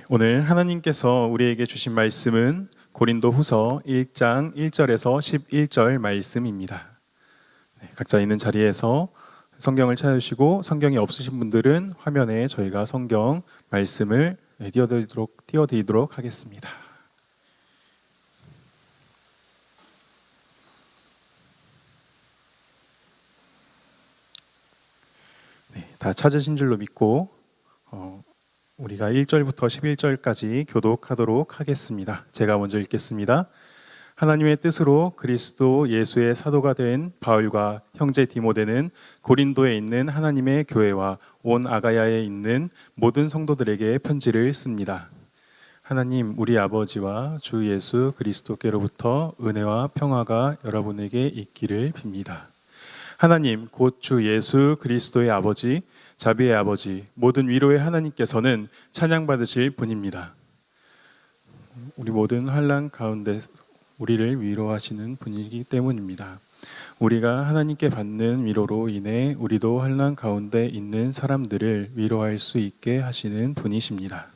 오늘 하나님께서 우리에게 주신 말씀은 고린도후서 1장 1절에서 11절 말씀입니다. 각자 있는 자리에서 성경을 찾으시고 성경이 없으신 분들은 화면에 저희가 성경 말씀을 띄워드리도록 하겠습니다. 다 찾으신 줄로 믿고 우리가 1절부터 11절까지 교독하도록 하겠습니다. 제가 먼저 읽겠습니다. 하나님의 뜻으로 그리스도 예수의 사도가 된 바울과 형제 디모데는 고린도에 있는 하나님의 교회와 온 아가야에 있는 모든 성도들에게 편지를 씁니다. 하나님 우리 아버지와 주 예수 그리스도께로부터 은혜와 평화가 여러분에게 있기를 빕니다. 하나님 곧 주 예수 그리스도의 아버지 자비의 아버지 모든 위로의 하나님께서는 찬양받으실 분입니다. 우리 모든 환난 가운데 우리를 위로하시는 분이기 때문입니다. 우리가 하나님께 받는 위로로 인해 우리도 환난 가운데 있는 사람들을 위로할 수 있게 하시는 분이십니다.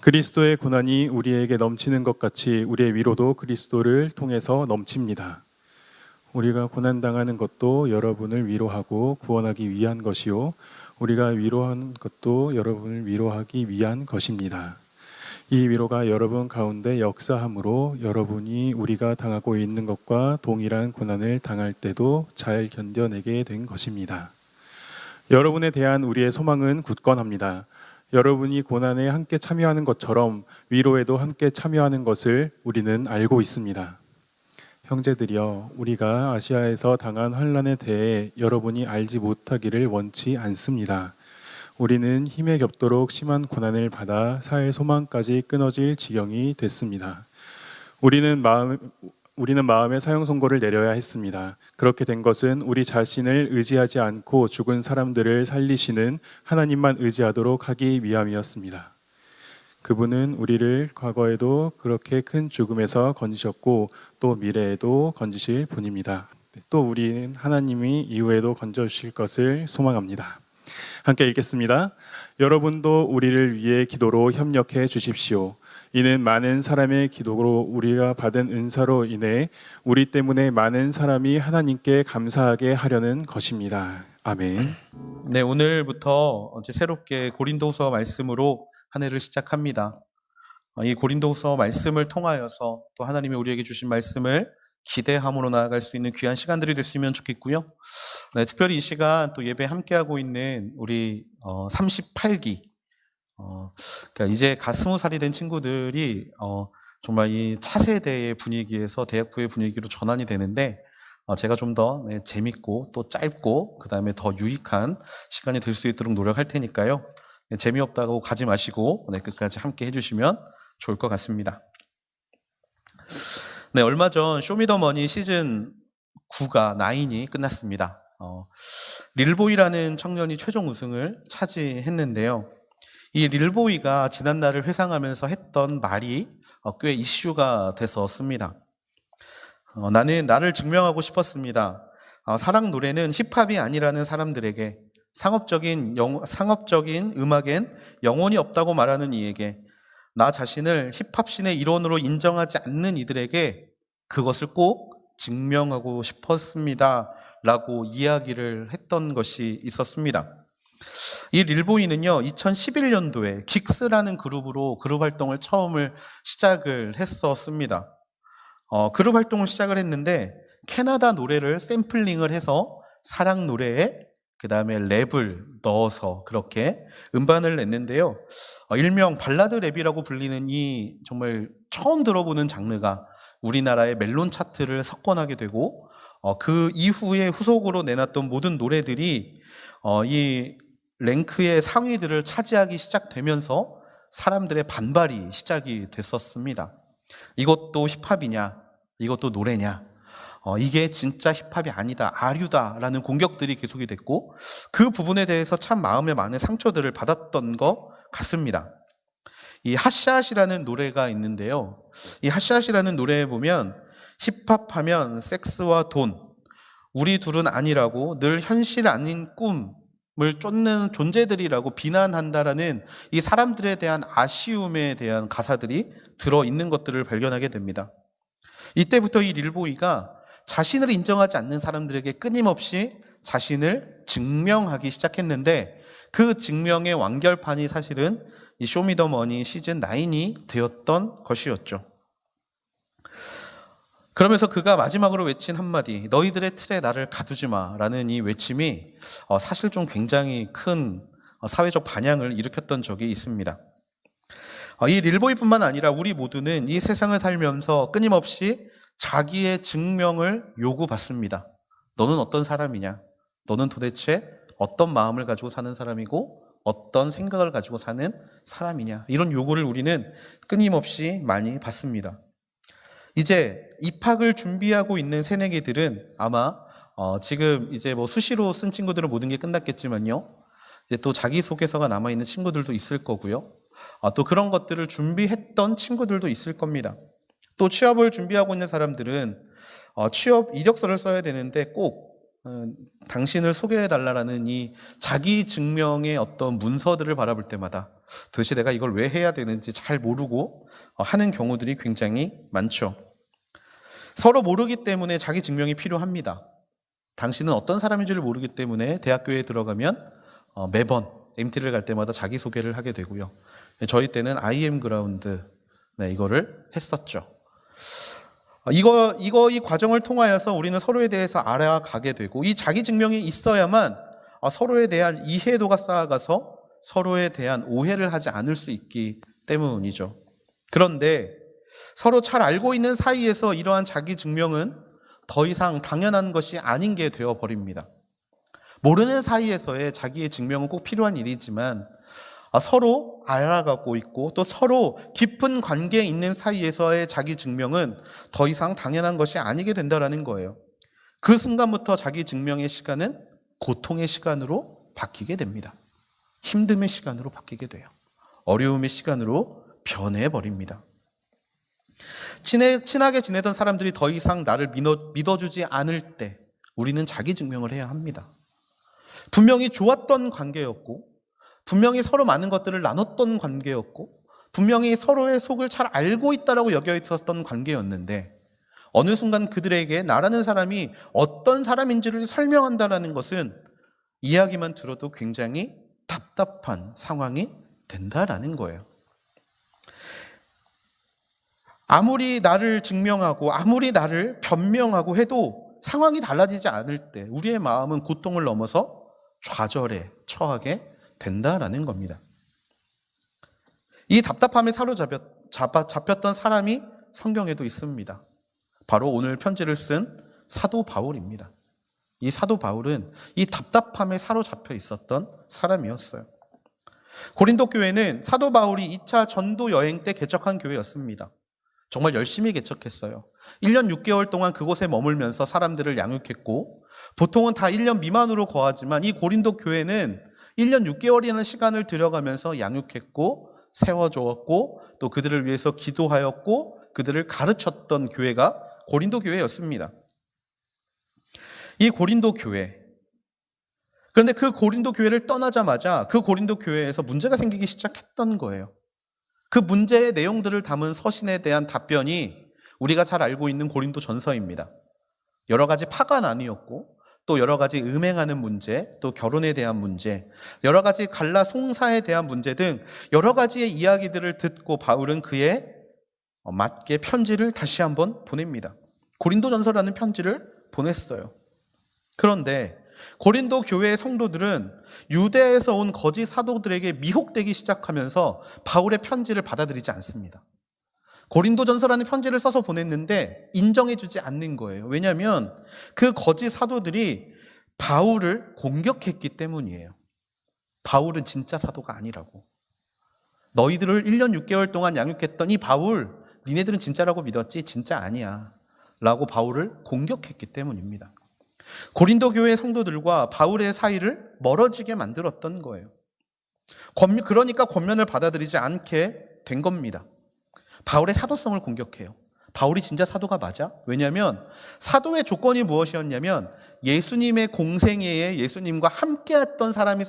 그리스도의 고난이 우리에게 넘치는 것 같이 우리의 위로도 그리스도를 통해서 넘칩니다. 우리가 고난당하는 것도 여러분을 위로하고 구원하기 위한 것이요 우리가 위로하는 것도 여러분을 위로하기 위한 것입니다. 이 위로가 여러분 가운데 역사함으로 여러분이 우리가 당하고 있는 것과 동일한 고난을 당할 때도 잘 견뎌내게 된 것입니다. 여러분에 대한 우리의 소망은 굳건합니다. 여러분이 고난에 함께 참여하는 것처럼 위로에도 함께 참여하는 것을 우리는 알고 있습니다. 형제들이여, 우리가 아시아에서 당한 환난에 대해 여러분이 알지 못하기를 원치 않습니다. 우리는 힘에 겹도록 심한 고난을 받아 사회 소망까지 끊어질 지경이 됐습니다. 우리는 마음의 사형 선고를 내려야 했습니다. 그렇게 된 것은 우리 자신을 의지하지 않고 죽은 사람들을 살리시는 하나님만 의지하도록 하기 위함이었습니다. 그분은 우리를 과거에도 그렇게 큰 죽음에서 건지셨고 또 미래에도 건지실 분입니다. 또 우리는 하나님이 이후에도 건져주실 것을 소망합니다. 함께 읽겠습니다. 여러분도 우리를 위해 기도로 협력해 주십시오. 이는 많은 사람의 기도로 우리가 받은 은사로 인해 우리 때문에 많은 사람이 하나님께 감사하게 하려는 것입니다. 아멘. 네, 오늘부터 새롭게 고린도후서 말씀으로 한 해를 시작합니다. 이 고린도후서 말씀을 통하여서 또 하나님이 우리에게 주신 말씀을 기대함으로 나아갈 수 있는 귀한 시간들이 됐으면 좋겠고요. 네, 특별히 이 시간 또 예배 함께하고 있는 우리 38기 그러니까 이제 갓 20살이 된 친구들이 정말 이 차세대의 분위기에서 대학부의 분위기로 전환이 되는데 제가 좀 더 재밌고 또 짧고 그 다음에 더 유익한 시간이 될 수 있도록 노력할 테니까요. 재미없다고 가지 마시고 끝까지 함께 해주시면 좋을 것 같습니다. 네, 얼마 전 쇼미더머니 시즌 9가 9이 끝났습니다. 릴보이라는 청년이 최종 우승을 차지했는데요. 이 릴보이가 지난날을 회상하면서 했던 말이 꽤 이슈가 됐었습니다. 나는 나를 증명하고 싶었습니다. 사랑 노래는 힙합이 아니라는 사람들에게 상업적인 음악엔 영혼이 없다고 말하는 이에게 나 자신을 힙합신의 일원으로 인정하지 않는 이들에게 그것을 꼭 증명하고 싶었습니다 라고 이야기를 했던 것이 있었습니다. 이 릴보이는요 2011년도에 긱스라는 그룹으로 그룹 활동을 처음을 시작을 했었습니다. 그룹 활동을 시작을 했는데 캐나다 노래를 샘플링을 해서 사랑 노래에 그 다음에 랩을 넣어서 그렇게 음반을 냈는데요. 일명 발라드 랩이라고 불리는 이 정말 처음 들어보는 장르가 우리나라의 멜론 차트를 석권하게 되고 그 이후에 후속으로 내놨던 모든 노래들이 이 랭크의 상위들을 차지하기 시작되면서 사람들의 반발이 시작이 됐었습니다. 이것도 힙합이냐? 이것도 노래냐? 이게 진짜 힙합이 아니다, 아류다라는 공격들이 계속이 됐고 그 부분에 대해서 참 마음에 많은 상처들을 받았던 것 같습니다. 이 핫샷이라는 노래가 있는데요. 이 핫샷이라는 노래에 보면 힙합하면 섹스와 돈, 우리 둘은 아니라고 늘 현실 아닌 꿈 쫓는 존재들이라고 비난한다라는 이 사람들에 대한 아쉬움에 대한 가사들이 들어있는 것들을 발견하게 됩니다. 이때부터 이 릴보이가 자신을 인정하지 않는 사람들에게 끊임없이 자신을 증명하기 시작했는데, 그 증명의 완결판이 사실은 이 쇼미더머니 시즌 9이 되었던 것이었죠. 그러면서 그가 마지막으로 외친 한마디, 너희들의 틀에 나를 가두지 마라는 이 외침이 사실 좀 굉장히 큰 사회적 반향을 일으켰던 적이 있습니다. 이 릴보이뿐만 아니라 우리 모두는 이 세상을 살면서 끊임없이 자기의 증명을 요구받습니다. 너는 어떤 사람이냐? 너는 도대체 어떤 마음을 가지고 사는 사람이고 어떤 생각을 가지고 사는 사람이냐? 이런 요구를 우리는 끊임없이 많이 받습니다. 이제 입학을 준비하고 있는 새내기들은 아마 지금 이제 뭐 수시로 쓴 친구들은 모든 게 끝났겠지만요, 이제 또 자기소개서가 남아있는 친구들도 있을 거고요. 또 그런 것들을 준비했던 친구들도 있을 겁니다. 또 취업을 준비하고 있는 사람들은 취업 이력서를 써야 되는데 꼭 당신을 소개해달라는 이 자기 증명의 어떤 문서들을 바라볼 때마다 도대체 내가 이걸 왜 해야 되는지 잘 모르고 하는 경우들이 굉장히 많죠. 서로 모르기 때문에 자기 증명이 필요합니다. 당신은 어떤 사람인지를 모르기 때문에 대학교에 들어가면 매번 MT를 갈 때마다 자기소개를 하게 되고요. 저희 때는 IM 그라운드 이거를 했었죠. 이 과정을 통하여서 우리는 서로에 대해서 알아가게 되고, 이 자기 증명이 있어야만 서로에 대한 이해도가 쌓아가서 서로에 대한 오해를 하지 않을 수 있기 때문이죠. 그런데 서로 잘 알고 있는 사이에서 이러한 자기 증명은 더 이상 당연한 것이 아닌 게 되어버립니다. 모르는 사이에서의 자기의 증명은 꼭 필요한 일이지만 서로 알아가고 있고 또 서로 깊은 관계에 있는 사이에서의 자기 증명은 더 이상 당연한 것이 아니게 된다는 거예요. 그 순간부터 자기 증명의 시간은 고통의 시간으로 바뀌게 됩니다. 힘듦의 시간으로 바뀌게 돼요. 어려움의 시간으로 변해버립니다. 친하게 지내던 사람들이 더 이상 나를 믿어주지 않을 때 우리는 자기 증명을 해야 합니다. 분명히 좋았던 관계였고, 분명히 서로 많은 것들을 나눴던 관계였고, 분명히 서로의 속을 잘 알고 있다라고 여겨 있었던 관계였는데, 어느 순간 그들에게 나라는 사람이 어떤 사람인지를 설명한다라는 것은 이야기만 들어도 굉장히 답답한 상황이 된다라는 거예요. 아무리 나를 증명하고 아무리 나를 변명하고 해도 상황이 달라지지 않을 때 우리의 마음은 고통을 넘어서 좌절에 처하게 된다라는 겁니다. 이 답답함에 사로잡혔던 사람이 성경에도 있습니다. 바로 오늘 편지를 쓴 사도 바울입니다. 이 사도 바울은 이 답답함에 사로잡혀 있었던 사람이었어요. 고린도 교회는 사도 바울이 2차 전도 여행 때 개척한 교회였습니다. 정말 열심히 개척했어요. 1년 6개월 동안 그곳에 머물면서 사람들을 양육했고, 보통은 다 1년 미만으로 거하지만 이 고린도 교회는 1년 6개월이라는 시간을 들여가면서 양육했고 세워주었고 또 그들을 위해서 기도하였고 그들을 가르쳤던 교회가 고린도 교회였습니다. 이 고린도 교회, 그런데 그 고린도 교회를 떠나자마자 그 고린도 교회에서 문제가 생기기 시작했던 거예요. 그 문제의 내용들을 담은 서신에 대한 답변이 우리가 잘 알고 있는 고린도 전서입니다. 여러 가지 파가 나뉘었고 또 여러 가지 음행하는 문제, 또 결혼에 대한 문제, 여러 가지 갈라 송사에 대한 문제 등 여러 가지의 이야기들을 듣고 바울은 그에 맞게 편지를 다시 한번 보냅니다. 고린도 전서라는 편지를 보냈어요. 그런데 고린도 교회의 성도들은 유대에서 온 거짓 사도들에게 미혹되기 시작하면서 바울의 편지를 받아들이지 않습니다. 고린도전서라는 편지를 써서 보냈는데 인정해주지 않는 거예요. 왜냐하면 그 거짓 사도들이 바울을 공격했기 때문이에요. 바울은 진짜 사도가 아니라고. 너희들을 1년 6개월 동안 양육했던 이 바울, 니네들은 진짜라고 믿었지 진짜 아니야 라고 바울을 공격했기 때문입니다. 고린도 교회의 성도들과 바울의 사이를 멀어지게 만들었던 거예요. 그러니까 권면을 받아들이지 않게 된 겁니다. 바울의 사도성을 공격해요. 바울이 진짜 사도가 맞아? 왜냐하면 사도의 조건이 무엇이었냐면 예수님의 공생애에 예수님과 함께했던 사람이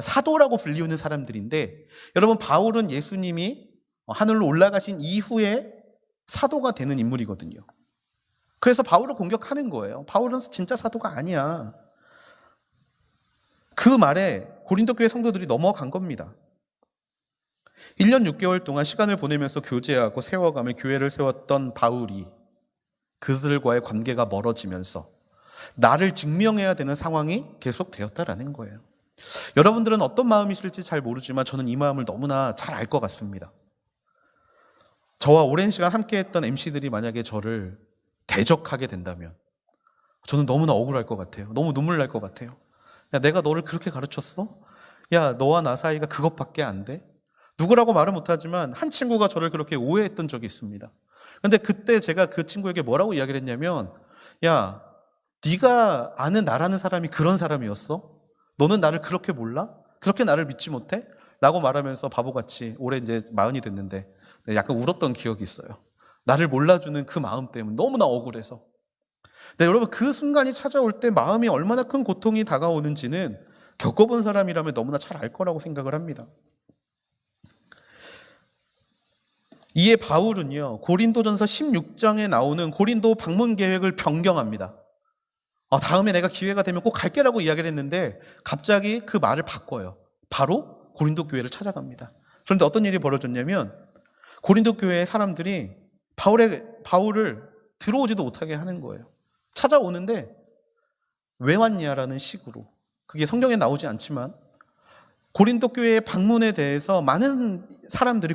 사도라고 불리우는 사람들인데, 여러분 바울은 예수님이 하늘로 올라가신 이후에 사도가 되는 인물이거든요. 그래서 바울을 공격하는 거예요. 바울은 진짜 사도가 아니야. 그 말에 고린도 교회 성도들이 넘어간 겁니다. 1년 6개월 동안 시간을 보내면서 교제하고 세워가며 교회를 세웠던 바울이 그들과의 관계가 멀어지면서 나를 증명해야 되는 상황이 계속되었다라는 거예요. 여러분들은 어떤 마음이실지 잘 모르지만 저는 이 마음을 너무나 잘 알 것 같습니다. 저와 오랜 시간 함께했던 MC들이 만약에 저를 대적하게 된다면 저는 너무나 억울할 것 같아요. 너무 눈물 날 것 같아요. 야, 내가 너를 그렇게 가르쳤어? 야, 너와 나 사이가 그것밖에 안 돼? 누구라고 말은 못하지만 한 친구가 저를 그렇게 오해했던 적이 있습니다. 근데 그때 제가 그 친구에게 뭐라고 이야기를 했냐면, 야, 네가 아는 나라는 사람이 그런 사람이었어? 너는 나를 그렇게 몰라? 그렇게 나를 믿지 못해? 라고 말하면서 바보같이, 올해 이제 40이 됐는데 약간 울었던 기억이 있어요. 나를 몰라주는 그 마음 때문에 너무나 억울해서. 근데 여러분, 그 순간이 찾아올 때 마음이 얼마나 큰 고통이 다가오는지는 겪어본 사람이라면 너무나 잘 알 거라고 생각을 합니다. 이에 바울은요, 고린도전서 16장에 나오는 고린도 방문 계획을 변경합니다. 다음에 내가 기회가 되면 꼭 갈게라고 이야기를 했는데 갑자기 그 말을 바꿔요. 바로 고린도 교회를 찾아갑니다. 그런데 어떤 일이 벌어졌냐면 고린도 교회의 사람들이 바울을 들어오지도 못하게 하는 거예요. 찾아오는데 왜 왔냐라는 식으로. 그게 성경에 나오지 않지만 고린도 교회의 방문에 대해서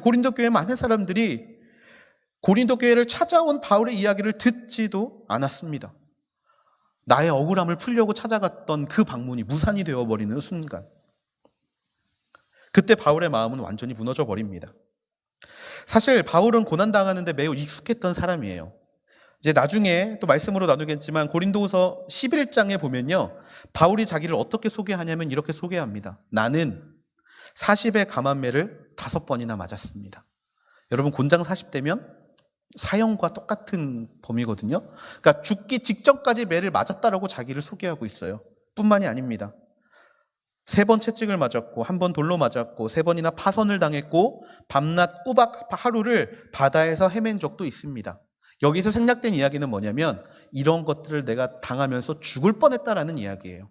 고린도 교회의 많은 사람들이 고린도 교회를 찾아온 바울의 이야기를 듣지도 않았습니다. 나의 억울함을 풀려고 찾아갔던 그 방문이 무산이 되어버리는 순간, 그때 바울의 마음은 완전히 무너져 버립니다. 사실 바울은 고난당하는데 매우 익숙했던 사람이에요. 이제 나중에 또 말씀으로 나누겠지만 고린도후서 11장에 보면요, 바울이 자기를 어떻게 소개하냐면 이렇게 소개합니다. 나는 40의 감한매를 5번이나 맞았습니다. 여러분, 곤장 40대면 사형과 똑같은 범위거든요. 그러니까 죽기 직전까지 매를 맞았다라고 자기를 소개하고 있어요. 뿐만이 아닙니다. 3번 채찍을 맞았고, 1번 돌로 맞았고, 3번이나 파선을 당했고, 밤낮 꼬박 하루를 바다에서 헤맨 적도 있습니다. 여기서 생략된 이야기는 뭐냐면 이런 것들을 내가 당하면서 죽을 뻔했다라는 이야기예요.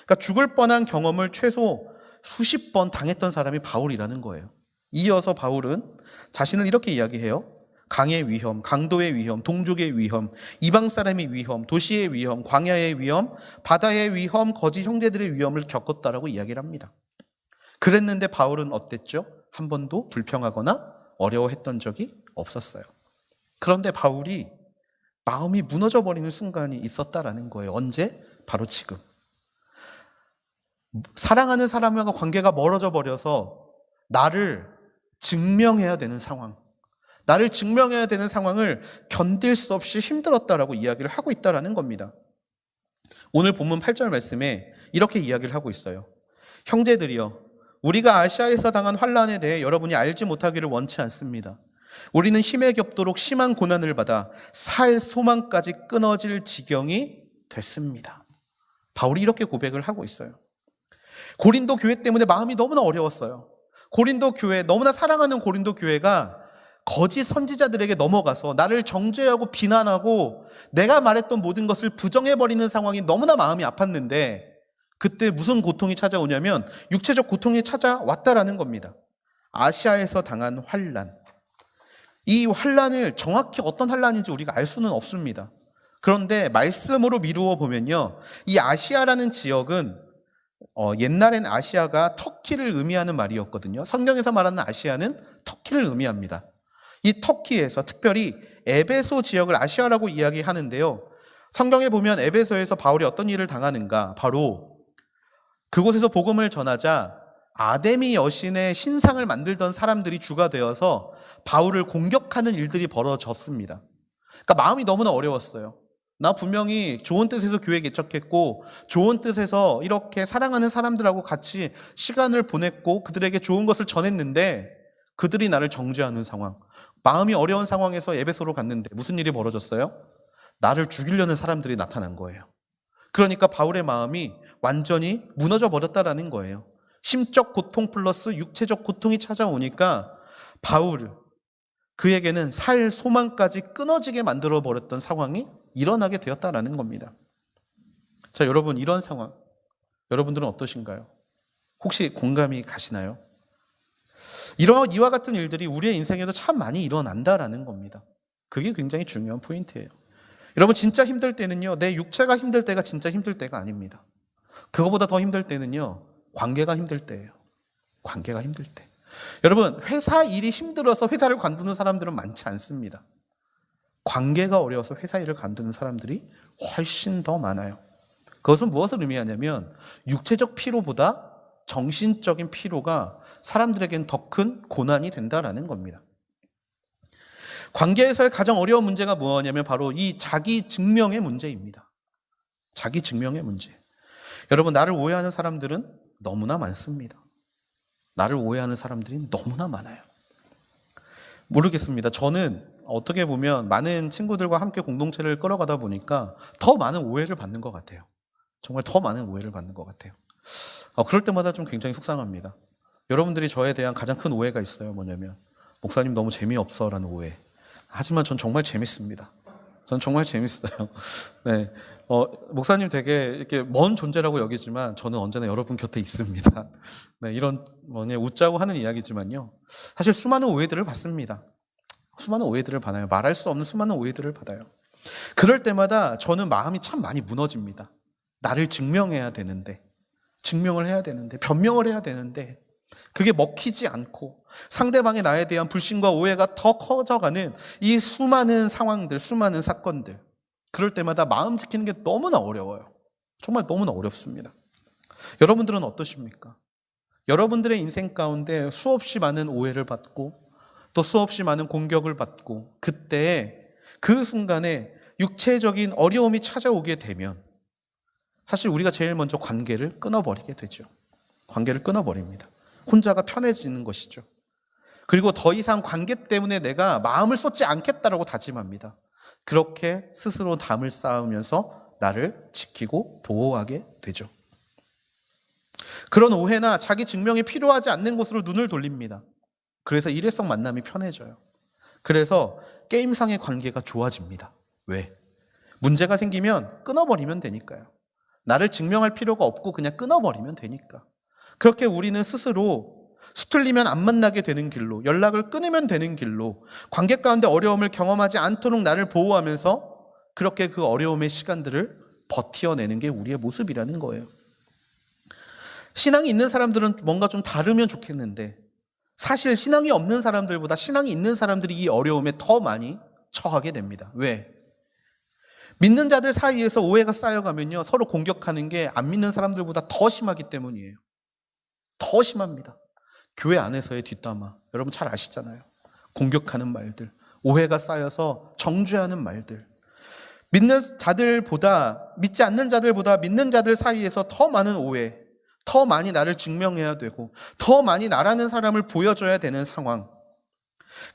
그러니까 죽을 뻔한 경험을 최소 수십 번 당했던 사람이 바울이라는 거예요. 이어서 바울은 자신을 이렇게 이야기해요. 강의 위험, 강도의 위험, 동족의 위험, 이방 사람의 위험, 도시의 위험, 광야의 위험, 바다의 위험, 거짓 형제들의 위험을 겪었다라고 이야기를 합니다. 그랬는데 바울은 어땠죠? 한 번도 불평하거나 어려워했던 적이 없었어요. 그런데 바울이 마음이 무너져 버리는 순간이 있었다라는 거예요. 언제? 바로 지금. 사랑하는 사람과 관계가 멀어져 버려서 나를 증명해야 되는 상황, 나를 증명해야 되는 상황을 견딜 수 없이 힘들었다라고 이야기를 하고 있다라는 겁니다. 오늘 본문 8절 말씀에 이렇게 이야기를 하고 있어요. 형제들이여, 우리가 아시아에서 당한 환난에 대해 여러분이 알지 못하기를 원치 않습니다. 우리는 힘에 겹도록 심한 고난을 받아 살 소망까지 끊어질 지경이 됐습니다. 바울이 이렇게 고백을 하고 있어요. 고린도 교회 때문에 마음이 너무나 어려웠어요. 고린도 교회, 너무나 사랑하는 고린도 교회가 거짓 선지자들에게 넘어가서 나를 정죄하고 비난하고 내가 말했던 모든 것을 부정해버리는 상황이 너무나 마음이 아팠는데, 그때 무슨 고통이 찾아오냐면 육체적 고통이 찾아왔다라는 겁니다. 아시아에서 당한 환난. 이 환난을 정확히 어떤 환난인지 우리가 알 수는 없습니다. 그런데 말씀으로 미루어 보면요, 이 아시아라는 지역은 옛날엔 아시아가 터키를 의미하는 말이었거든요. 성경에서 말하는 아시아는 터키를 의미합니다. 이 터키에서 특별히 에베소 지역을 아시아라고 이야기하는데요, 성경에 보면 에베소에서 바울이 어떤 일을 당하는가, 바로 그곳에서 복음을 전하자 아데미 여신의 신상을 만들던 사람들이 주가 되어서 바울을 공격하는 일들이 벌어졌습니다. 그러니까 마음이 너무나 어려웠어요. 나 분명히 좋은 뜻에서 교회 개척했고 좋은 뜻에서 이렇게 사랑하는 사람들하고 같이 시간을 보냈고 그들에게 좋은 것을 전했는데 그들이 나를 정죄하는 상황, 마음이 어려운 상황에서 에베소로 갔는데 무슨 일이 벌어졌어요? 나를 죽이려는 사람들이 나타난 거예요. 그러니까 바울의 마음이 완전히 무너져 버렸다라는 거예요. 심적 고통 플러스 육체적 고통이 찾아오니까 그에게는 살 소망까지 끊어지게 만들어 버렸던 상황이 일어나게 되었다라는 겁니다. 자, 여러분, 이런 상황 여러분들은 어떠신가요? 혹시 공감이 가시나요? 이와 같은 일들이 우리의 인생에도 참 많이 일어난다라는 겁니다. 그게 굉장히 중요한 포인트예요. 여러분, 진짜 힘들 때는요, 내 육체가 힘들 때가 진짜 힘들 때가 아닙니다. 그거보다 더 힘들 때는요, 관계가 힘들 때예요. 관계가 힘들 때. 여러분, 회사 일이 힘들어서 회사를 관두는 사람들은 많지 않습니다. 관계가 어려워서 회사 일을 관두는 사람들이 훨씬 더 많아요. 그것은 무엇을 의미하냐면 육체적 피로보다 정신적인 피로가 사람들에겐 더 큰 고난이 된다라는 겁니다. 관계에서의 가장 어려운 문제가 뭐냐면 바로 이 자기 증명의 문제입니다. 자기 증명의 문제. 여러분, 나를 오해하는 사람들은 너무나 많습니다. 나를 오해하는 사람들이 너무나 많아요. 모르겠습니다. 저는 어떻게 보면 많은 친구들과 함께 공동체를 끌어가다 보니까 더 많은 오해를 받는 것 같아요. 정말 더 많은 오해를 받는 것 같아요. 그럴 때마다 좀 굉장히 속상합니다. 여러분들이 저에 대한 가장 큰 오해가 있어요. 뭐냐면 목사님 너무 재미없어 라는 오해. 하지만 전 정말 재밌습니다. 전 정말 재밌어요. 네. 목사님 되게 이렇게 먼 존재라고 여기지만 저는 언제나 여러분 곁에 있습니다. 네, 이런 웃자고 하는 이야기지만요. 사실 수많은 오해들을 받습니다. 수많은 오해들을 받아요. 말할 수 없는 수많은 오해들을 받아요. 그럴 때마다 저는 마음이 참 많이 무너집니다. 나를 증명해야 되는데, 증명을 해야 되는데, 변명을 해야 되는데 그게 먹히지 않고 상대방의 나에 대한 불신과 오해가 더 커져가는 이 수많은 상황들, 수많은 사건들, 그럴 때마다 마음 지키는 게 너무나 어려워요. 정말 너무나 어렵습니다. 여러분들은 어떠십니까? 여러분들의 인생 가운데 수없이 많은 오해를 받고 또 수없이 많은 공격을 받고 그때 그 순간에 육체적인 어려움이 찾아오게 되면 사실 우리가 제일 먼저 관계를 끊어버리게 되죠. 관계를 끊어버립니다. 혼자가 편해지는 것이죠. 그리고 더 이상 관계 때문에 내가 마음을 쏟지 않겠다라고 다짐합니다. 그렇게 스스로 담을 쌓으면서 나를 지키고 보호하게 되죠. 그런 오해나 자기 증명이 필요하지 않는 곳으로 눈을 돌립니다. 그래서 일회성 만남이 편해져요. 그래서 게임상의 관계가 좋아집니다. 왜? 문제가 생기면 끊어버리면 되니까요. 나를 증명할 필요가 없고 그냥 끊어버리면 되니까. 그렇게 우리는 스스로 수틀리면 안 만나게 되는 길로, 연락을 끊으면 되는 길로, 관계 가운데 어려움을 경험하지 않도록 나를 보호하면서 그렇게 그 어려움의 시간들을 버텨내는 게 우리의 모습이라는 거예요. 신앙이 있는 사람들은 뭔가 좀 다르면 좋겠는데 사실 신앙이 없는 사람들보다 신앙이 있는 사람들이 이 어려움에 더 많이 처하게 됩니다. 왜? 믿는 자들 사이에서 오해가 쌓여가면요, 서로 공격하는 게 안 믿는 사람들보다 더 심하기 때문이에요. 더 심합니다. 교회 안에서의 뒷담화, 여러분 잘 아시잖아요. 공격하는 말들, 오해가 쌓여서 정죄하는 말들. 믿는 자들보다, 믿지 않는 자들보다 믿는 자들 사이에서 더 많은 오해, 더 많이 나를 증명해야 되고 더 많이 나라는 사람을 보여줘야 되는 상황.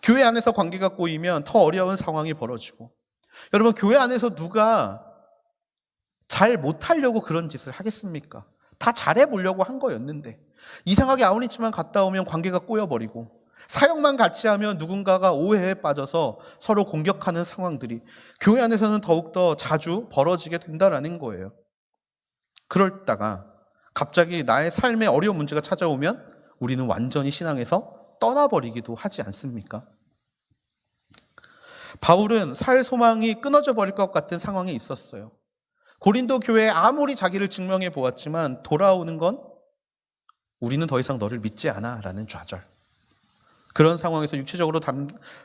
교회 안에서 관계가 꼬이면 더 어려운 상황이 벌어지고, 여러분 교회 안에서 누가 잘 못하려고 그런 짓을 하겠습니까? 다 잘해보려고 한 거였는데 이상하게 아우니치만 갔다 오면 관계가 꼬여버리고, 사역만 같이 하면 누군가가 오해에 빠져서 서로 공격하는 상황들이 교회 안에서는 더욱더 자주 벌어지게 된다라는 거예요. 그러다가 갑자기 나의 삶에 어려운 문제가 찾아오면 우리는 완전히 신앙에서 떠나버리기도 하지 않습니까? 바울은 살 소망이 끊어져 버릴 것 같은 상황이 있었어요. 고린도 교회에 아무리 자기를 증명해 보았지만 돌아오는 건 우리는 더 이상 너를 믿지 않아 라는 좌절. 그런 상황에서 육체적으로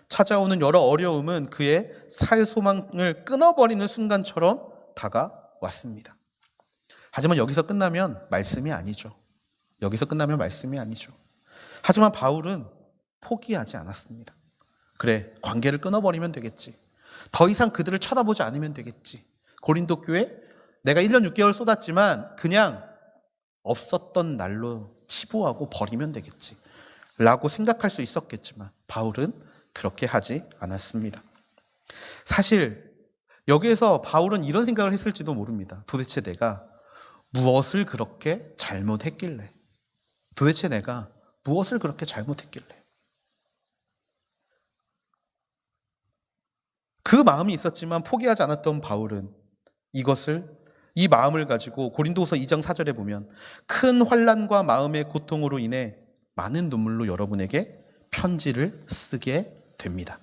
찾아오는 여러 어려움은 그의 살 소망을 끊어버리는 순간처럼 다가왔습니다. 하지만 여기서 끝나면 말씀이 아니죠. 여기서 끝나면 말씀이 아니죠. 하지만 바울은 포기하지 않았습니다. 그래, 관계를 끊어버리면 되겠지. 더 이상 그들을 쳐다보지 않으면 되겠지. 고린도 교회 내가 1년 6개월 쏟았지만 그냥 없었던 날로 치부하고 버리면 되겠지 라고 생각할 수 있었겠지만 바울은 그렇게 하지 않았습니다. 사실 여기에서 바울은 이런 생각을 했을지도 모릅니다. 도대체 내가 무엇을 그렇게 잘못했길래? 도대체 내가 무엇을 그렇게 잘못했길래? 그 마음이 있었지만 포기하지 않았던 바울은 이 마음을 가지고 고린도후서 2장 4절에 보면 큰 환난과 마음의 고통으로 인해 많은 눈물로 여러분에게 편지를 쓰게 됩니다.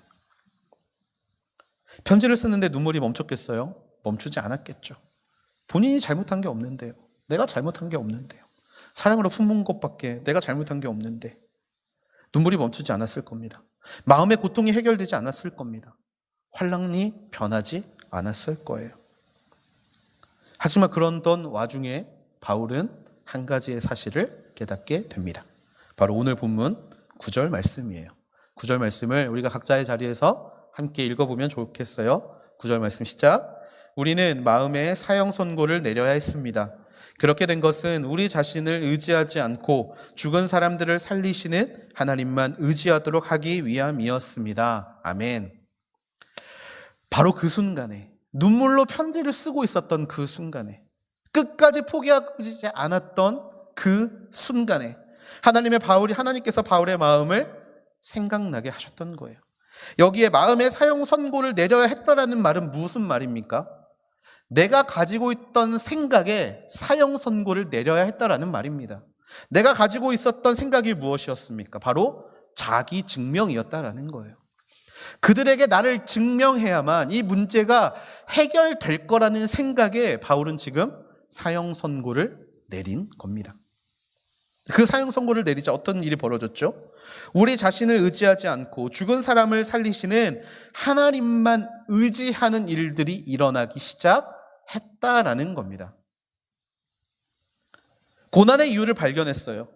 편지를 쓰는데 눈물이 멈췄겠어요? 멈추지 않았겠죠. 본인이 잘못한 게 없는데요. 내가 잘못한 게 없는데요. 사랑으로 품은 것밖에 내가 잘못한 게 없는데 눈물이 멈추지 않았을 겁니다. 마음의 고통이 해결되지 않았을 겁니다. 환란이 변하지 않았을 거예요. 하지만 그런던 와중에 바울은 한 가지의 사실을 깨닫게 됩니다. 바로 오늘 본문 9절 말씀이에요. 9절 말씀을 우리가 각자의 자리에서 함께 읽어보면 좋겠어요. 9절 말씀 시작. 우리는 마음에 사형 선고를 내려야 했습니다. 그렇게 된 것은 우리 자신을 의지하지 않고 죽은 사람들을 살리시는 하나님만 의지하도록 하기 위함이었습니다. 아멘. 바로 그 순간에, 눈물로 편지를 쓰고 있었던 그 순간에, 끝까지 포기하지 않았던 그 순간에 하나님께서 바울의 마음을 생각나게 하셨던 거예요. 여기에 마음의 사형 선고를 내려야 했다라는 말은 무슨 말입니까? 내가 가지고 있던 생각에 사형 선고를 내려야 했다라는 말입니다. 내가 가지고 있었던 생각이 무엇이었습니까? 바로 자기 증명이었다라는 거예요. 그들에게 나를 증명해야만 이 문제가 해결될 거라는 생각에 바울은 지금 사형 선고를 내린 겁니다. 그 사형 선고를 내리자 어떤 일이 벌어졌죠? 우리 자신을 의지하지 않고 죽은 사람을 살리시는 하나님만 의지하는 일들이 일어나기 시작했다라는 겁니다. 고난의 이유를 발견했어요.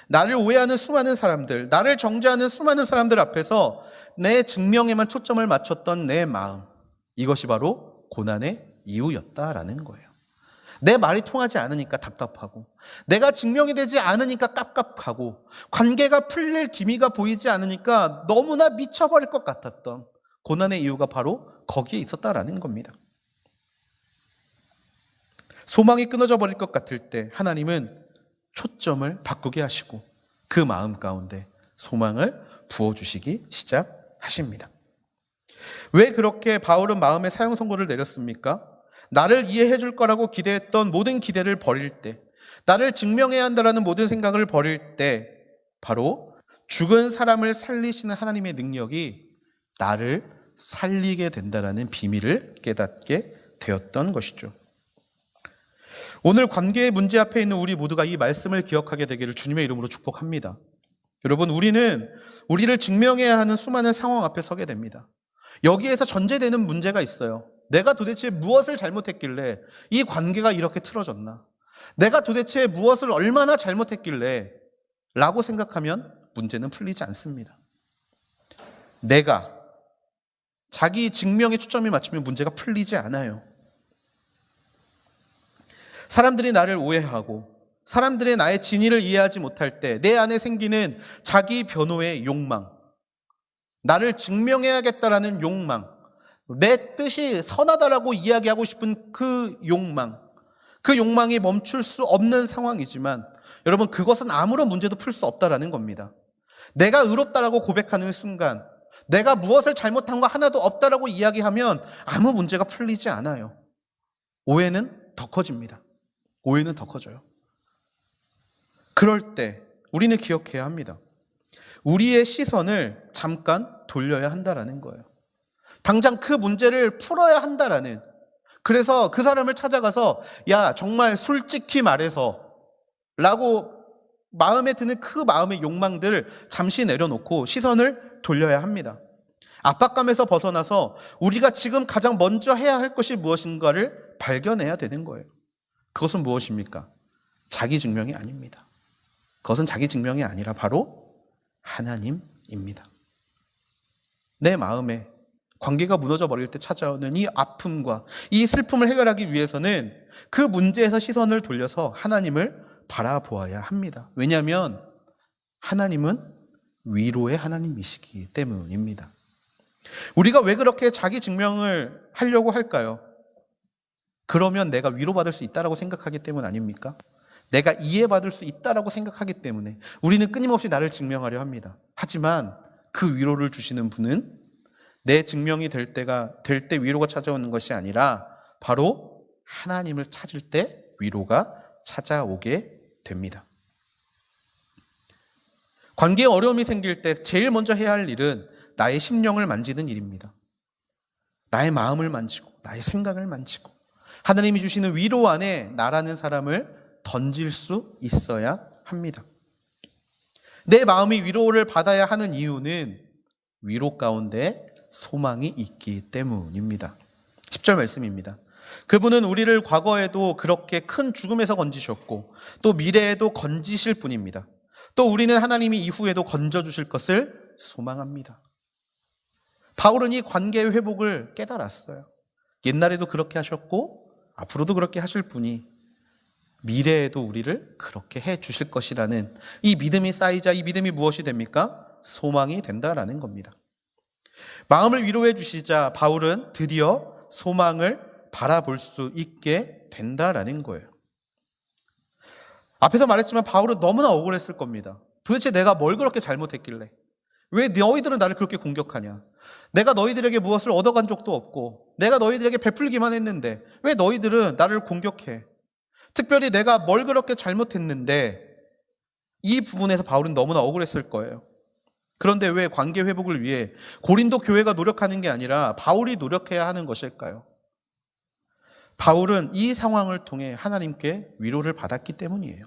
나를 오해하는 수많은 사람들, 나를 정죄하는 수많은 사람들 앞에서 내 증명에만 초점을 맞췄던 내 마음, 이것이 바로 고난의 이유였다라는 거예요. 내 말이 통하지 않으니까 답답하고, 내가 증명이 되지 않으니까 깝깝하고, 관계가 풀릴 기미가 보이지 않으니까 너무나 미쳐버릴 것 같았던 고난의 이유가 바로 거기에 있었다라는 겁니다. 소망이 끊어져 버릴 것 같을 때 하나님은 초점을 바꾸게 하시고 그 마음 가운데 소망을 부어주시기 시작하십니다. 왜 그렇게 바울은 마음의 사형 선고를 내렸습니까? 나를 이해해 줄 거라고 기대했던 모든 기대를 버릴 때, 나를 증명해야 한다라는 모든 생각을 버릴 때 바로 죽은 사람을 살리시는 하나님의 능력이 나를 살리게 된다라는 비밀을 깨닫게 되었던 것이죠. 오늘 관계의 문제 앞에 있는 우리 모두가 이 말씀을 기억하게 되기를 주님의 이름으로 축복합니다. 여러분, 우리는 우리를 증명해야 하는 수많은 상황 앞에 서게 됩니다. 여기에서 전제되는 문제가 있어요. 내가 도대체 무엇을 잘못했길래 이 관계가 이렇게 틀어졌나? 내가 도대체 무엇을 얼마나 잘못했길래 라고 생각하면 문제는 풀리지 않습니다. 내가 자기 증명에 초점이 맞추면 문제가 풀리지 않아요. 사람들이 나를 오해하고 사람들의 나의 진위를 이해하지 못할 때 내 안에 생기는 자기 변호의 욕망, 나를 증명해야겠다라는 욕망, 내 뜻이 선하다라고 이야기하고 싶은 그 욕망이 멈출 수 없는 상황이지만 여러분, 그것은 아무런 문제도 풀 수 없다라는 겁니다. 내가 의롭다라고 고백하는 순간, 내가 무엇을 잘못한 거 하나도 없다라고 이야기하면 아무 문제가 풀리지 않아요. 오해는 더 커집니다. 오해는 더 커져요. 그럴 때 우리는 기억해야 합니다. 우리의 시선을 잠깐 돌려야 한다라는 거예요. 당장 그 문제를 풀어야 한다라는, 그래서 그 사람을 찾아가서 야, 정말 솔직히 말해서 라고 마음에 드는 그 마음의 욕망들을 잠시 내려놓고 시선을 돌려야 합니다. 압박감에서 벗어나서 우리가 지금 가장 먼저 해야 할 것이 무엇인가를 발견해야 되는 거예요. 그것은 무엇입니까? 자기 증명이 아닙니다. 그것은 자기 증명이 아니라 바로 하나님입니다. 내 마음에 관계가 무너져 버릴 때 찾아오는 이 아픔과 이 슬픔을 해결하기 위해서는 그 문제에서 시선을 돌려서 하나님을 바라보아야 합니다. 왜냐하면 하나님은 위로의 하나님이시기 때문입니다. 우리가 왜 그렇게 자기 증명을 하려고 할까요? 그러면 내가 위로받을 수 있다라고 생각하기 때문 아닙니까? 내가 이해받을 수 있다라고 생각하기 때문에 우리는 끊임없이 나를 증명하려 합니다. 하지만 그 위로를 주시는 분은 내 증명이 될 때 위로가 찾아오는 것이 아니라 바로 하나님을 찾을 때 위로가 찾아오게 됩니다. 관계에 어려움이 생길 때 제일 먼저 해야 할 일은 나의 심령을 만지는 일입니다. 나의 마음을 만지고 나의 생각을 만지고 하나님이 주시는 위로 안에 나라는 사람을 던질 수 있어야 합니다. 내 마음이 위로를 받아야 하는 이유는 위로 가운데 소망이 있기 때문입니다. 10절 말씀입니다. 그분은 우리를 과거에도 그렇게 큰 죽음에서 건지셨고 또 미래에도 건지실 분입니다. 또 우리는 하나님이 이후에도 건져주실 것을 소망합니다. 바울은 이 관계의 회복을 깨달았어요. 옛날에도 그렇게 하셨고 앞으로도 그렇게 하실 분이 미래에도 우리를 그렇게 해 주실 것이라는 이 믿음이 쌓이자 이 믿음이 무엇이 됩니까? 소망이 된다라는 겁니다. 마음을 위로해 주시자 바울은 드디어 소망을 바라볼 수 있게 된다라는 거예요. 앞에서 말했지만 바울은 너무나 억울했을 겁니다. 도대체 내가 뭘 그렇게 잘못했길래? 왜 너희들은 나를 그렇게 공격하냐? 내가 너희들에게 무엇을 얻어간 적도 없고 내가 너희들에게 베풀기만 했는데 왜 너희들은 나를 공격해? 특별히 내가 뭘 그렇게 잘못했는데 이 부분에서 바울은 너무나 억울했을 거예요. 그런데 왜 관계 회복을 위해 고린도 교회가 노력하는 게 아니라 바울이 노력해야 하는 것일까요? 바울은 이 상황을 통해 하나님께 위로를 받았기 때문이에요.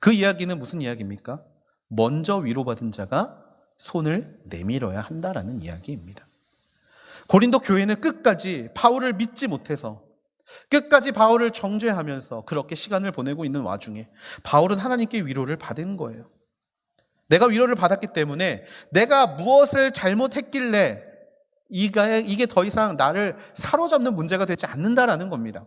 그 이야기는 무슨 이야기입니까? 먼저 위로받은 자가 손을 내밀어야 한다라는 이야기입니다. 고린도 교회는 끝까지 바울을 믿지 못해서 끝까지 바울을 정죄하면서 그렇게 시간을 보내고 있는 와중에 바울은 하나님께 위로를 받은 거예요. 내가 위로를 받았기 때문에 내가 무엇을 잘못했길래 이게 더 이상 나를 사로잡는 문제가 되지 않는다라는 겁니다.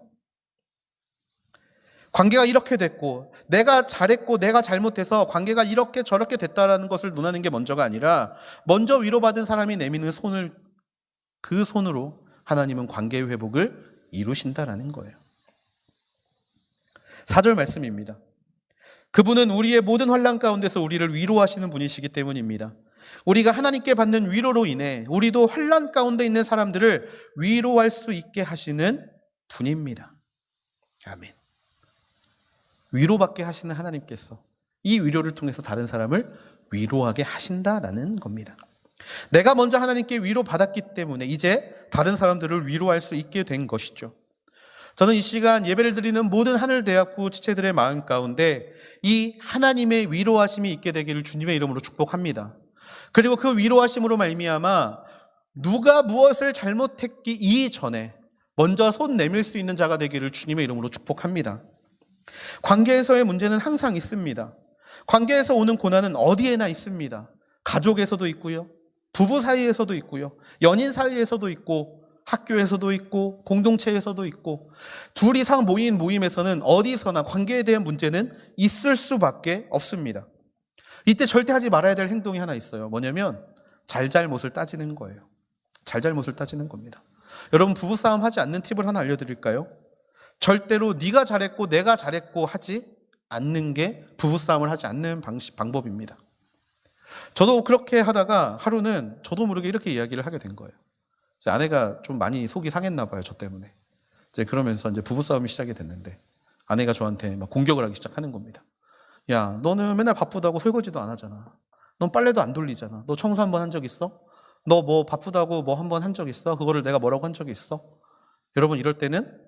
관계가 이렇게 됐고 내가 잘했고 내가 잘못해서 관계가 이렇게 저렇게 됐다라는 것을 논하는 게 먼저가 아니라 먼저 위로받은 사람이 내미는 손을 그 손으로 하나님은 관계의 회복을 이루신다라는 거예요. 4절 말씀입니다. 그분은 우리의 모든 환난 가운데서 우리를 위로하시는 분이시기 때문입니다. 우리가 하나님께 받는 위로로 인해 우리도 환난 가운데 있는 사람들을 위로할 수 있게 하시는 분입니다. 아멘. 위로받게 하시는 하나님께서 이 위로를 통해서 다른 사람을 위로하게 하신다라는 겁니다. 내가 먼저 하나님께 위로받았기 때문에 이제 다른 사람들을 위로할 수 있게 된 것이죠. 저는 이 시간 예배를 드리는 모든 하늘대학부 지체들의 마음 가운데 이 하나님의 위로하심이 있게 되기를 주님의 이름으로 축복합니다. 그리고 그 위로하심으로 말미암아 누가 무엇을 잘못했기 이전에 먼저 손 내밀 수 있는 자가 되기를 주님의 이름으로 축복합니다. 관계에서의 문제는 항상 있습니다. 관계에서 오는 고난은 어디에나 있습니다. 가족에서도 있고요. 부부 사이에서도 있고요. 연인 사이에서도 있고 학교에서도 있고 공동체에서도 있고 둘 이상 모인 모임에서는 어디서나 관계에 대한 문제는 있을 수밖에 없습니다. 이때 절대 하지 말아야 될 행동이 하나 있어요. 뭐냐면 잘잘못을 따지는 거예요. 잘잘못을 따지는 겁니다. 여러분 부부싸움 하지 않는 팁을 하나 알려드릴까요? 절대로 네가 잘했고 내가 잘했고 하지 않는 게 부부싸움을 하지 않는 방법입니다. 저도 그렇게 하다가 하루는 저도 모르게 이렇게 이야기를 하게 된 거예요. 제 아내가 좀 많이 속이 상했나 봐요, 저 때문에. 이제 그러면서 이제 부부싸움이 시작이 됐는데 아내가 저한테 막 공격을 하기 시작하는 겁니다. 야, 너는 맨날 바쁘다고 설거지도 안 하잖아. 넌 빨래도 안 돌리잖아. 너 청소 한 번 한 적 있어? 너 뭐 바쁘다고 뭐 한 번 한 적 있어? 그거를 내가 뭐라고 한 적이 있어? 여러분 이럴 때는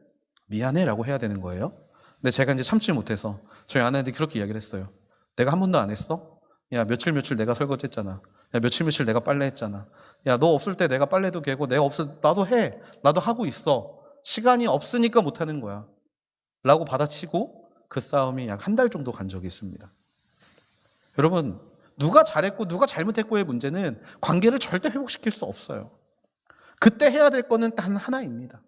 미안해라고 해야 되는 거예요. 근데 제가 이제 참지 못해서 저희 아내한테 그렇게 이야기를 했어요. 내가 한 번도 안 했어? 야, 며칠 내가 설거지 했잖아. 야, 며칠 내가 빨래 했잖아. 야, 너 없을 때 내가 빨래도 개고 나도 해. 나도 하고 있어. 시간이 없으니까 못 하는 거야. 라고 받아치고 그 싸움이 약 한 달 정도 간 적이 있습니다. 여러분, 누가 잘했고 누가 잘못했고의 문제는 관계를 절대 회복시킬 수 없어요. 그때 해야 될 거는 단 하나입니다.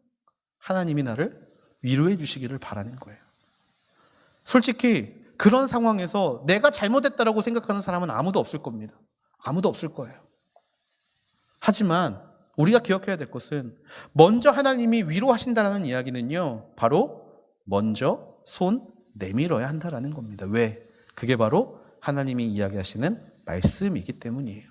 하나님이 나를 위로해 주시기를 바라는 거예요. 솔직히 그런 상황에서 내가 잘못했다라고 생각하는 사람은 아무도 없을 겁니다. 아무도 없을 거예요. 하지만 우리가 기억해야 될 것은 먼저 하나님이 위로하신다라는 이야기는요, 바로 먼저 손 내밀어야 한다라는 겁니다. 왜? 그게 바로 하나님이 이야기하시는 말씀이기 때문이에요.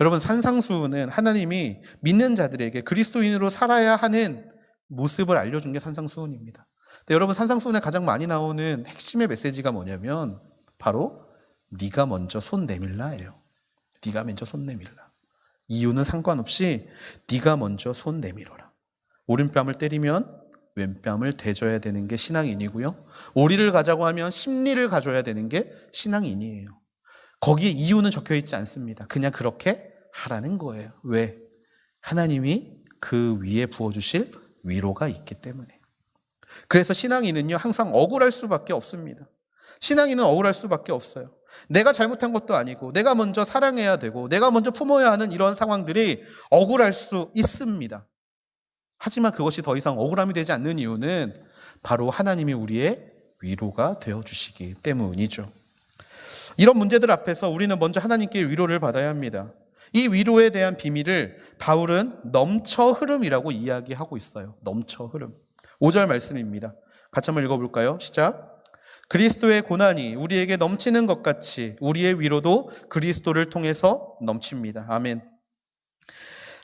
여러분, 산상수훈은 하나님이 믿는 자들에게 그리스도인으로 살아야 하는 모습을 알려준 게 산상수훈입니다. 근데 여러분, 산상수훈에 가장 많이 나오는 핵심의 메시지가 뭐냐면 바로 네가 먼저 손 내밀라예요. 네가 먼저 손 내밀라. 이유는 상관없이 네가 먼저 손 내밀어라. 오른뺨을 때리면 왼뺨을 대줘야 되는 게 신앙인이고요. 오리를 가자고 하면 십리를 가져야 되는 게 신앙인이에요. 거기에 이유는 적혀 있지 않습니다. 그냥 그렇게 하라는 거예요. 왜? 하나님이 그 위에 부어주실 위로가 있기 때문에. 그래서 신앙인은요, 항상 억울할 수밖에 없습니다. 신앙인은 억울할 수밖에 없어요. 내가 잘못한 것도 아니고 내가 먼저 사랑해야 되고 내가 먼저 품어야 하는 이런 상황들이 억울할 수 있습니다. 하지만 그것이 더 이상 억울함이 되지 않는 이유는 바로 하나님이 우리의 위로가 되어주시기 때문이죠. 이런 문제들 앞에서 우리는 먼저 하나님께 위로를 받아야 합니다. 이 위로에 대한 비밀을 바울은 넘쳐 흐름이라고 이야기하고 있어요. 넘쳐 흐름. 5절 말씀입니다. 같이 한번 읽어볼까요? 시작. 그리스도의 고난이 우리에게 넘치는 것 같이 우리의 위로도 그리스도를 통해서 넘칩니다. 아멘.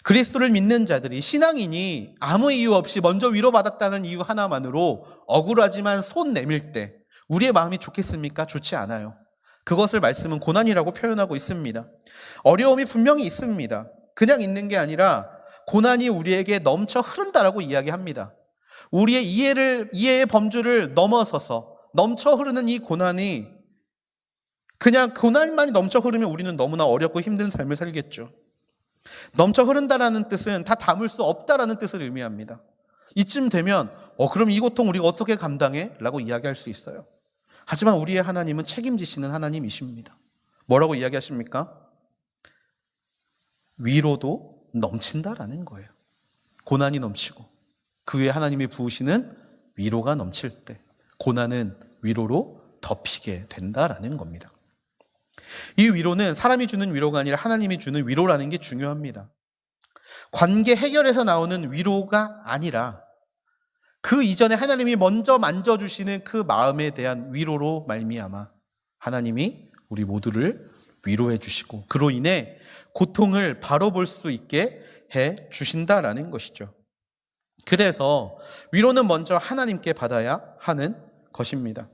그리스도를 믿는 자들이, 신앙인이 아무 이유 없이 먼저 위로받았다는 이유 하나만으로 억울하지만 손 내밀 때 우리의 마음이 좋겠습니까? 좋지 않아요. 그것을 말씀은 고난이라고 표현하고 있습니다. 어려움이 분명히 있습니다. 그냥 있는 게 아니라 고난이 우리에게 넘쳐 흐른다라고 이야기합니다. 우리의 이해의 범주를 넘어서서 넘쳐 흐르는 이 고난이, 그냥 고난만이 넘쳐 흐르면 우리는 너무나 어렵고 힘든 삶을 살겠죠. 넘쳐 흐른다라는 뜻은 다 담을 수 없다라는 뜻을 의미합니다. 이쯤 되면 그럼 이 고통 우리가 어떻게 감당해? 라고 이야기할 수 있어요. 하지만 우리의 하나님은 책임지시는 하나님이십니다. 뭐라고 이야기하십니까? 위로도 넘친다라는 거예요. 고난이 넘치고 그 위에 하나님이 부으시는 위로가 넘칠 때 고난은 위로로 덮이게 된다라는 겁니다. 이 위로는 사람이 주는 위로가 아니라 하나님이 주는 위로라는 게 중요합니다. 관계 해결에서 나오는 위로가 아니라 그 이전에 하나님이 먼저 만져주시는 그 마음에 대한 위로로 말미암아 하나님이 우리 모두를 위로해 주시고 그로 인해 고통을 바로 볼 수 있게 해 주신다라는 것이죠. 그래서 위로는 먼저 하나님께 받아야 하는 것입니다.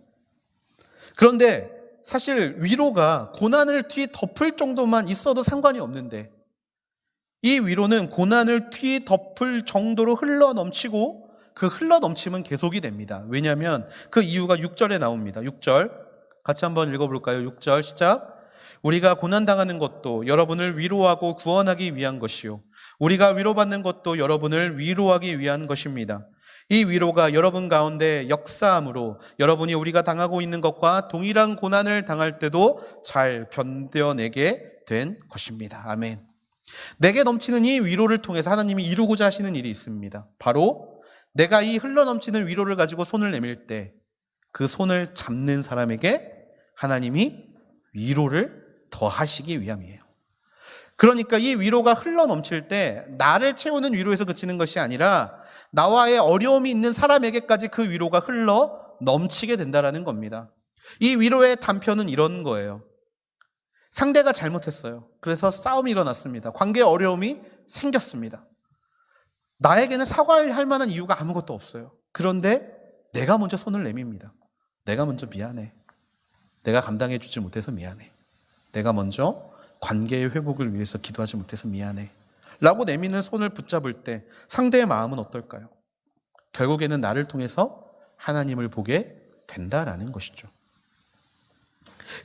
그런데 사실 위로가 고난을 뒤덮을 정도만 있어도 상관이 없는데 이 위로는 고난을 뒤덮을 정도로 흘러넘치고 그 흘러넘침은 계속이 됩니다. 왜냐하면 그 이유가 6절에 나옵니다. 6절 같이 한번 읽어볼까요? 6절 시작. 우리가 고난당하는 것도 여러분을 위로하고 구원하기 위한 것이요 우리가 위로받는 것도 여러분을 위로하기 위한 것입니다. 이 위로가 여러분 가운데 역사함으로 여러분이 우리가 당하고 있는 것과 동일한 고난을 당할 때도 잘 견뎌내게 된 것입니다. 아멘. 내게 넘치는 이 위로를 통해서 하나님이 이루고자 하시는 일이 있습니다. 바로 내가 이 흘러넘치는 위로를 가지고 손을 내밀 때 그 손을 잡는 사람에게 하나님이 위로를 더하시기 위함이에요. 그러니까 이 위로가 흘러넘칠 때 나를 채우는 위로에서 그치는 것이 아니라 나와의 어려움이 있는 사람에게까지 그 위로가 흘러 넘치게 된다는 겁니다. 이 위로의 단편은 이런 거예요. 상대가 잘못했어요. 그래서 싸움이 일어났습니다. 관계에 어려움이 생겼습니다. 나에게는 사과할 만한 이유가 아무것도 없어요. 그런데 내가 먼저 손을 내밉니다. 내가 먼저 미안해. 내가 감당해 주지 못해서 미안해. 내가 먼저 관계의 회복을 위해서 기도하지 못해서 미안해. 라고 내미는 손을 붙잡을 때 상대의 마음은 어떨까요? 결국에는 나를 통해서 하나님을 보게 된다라는 것이죠.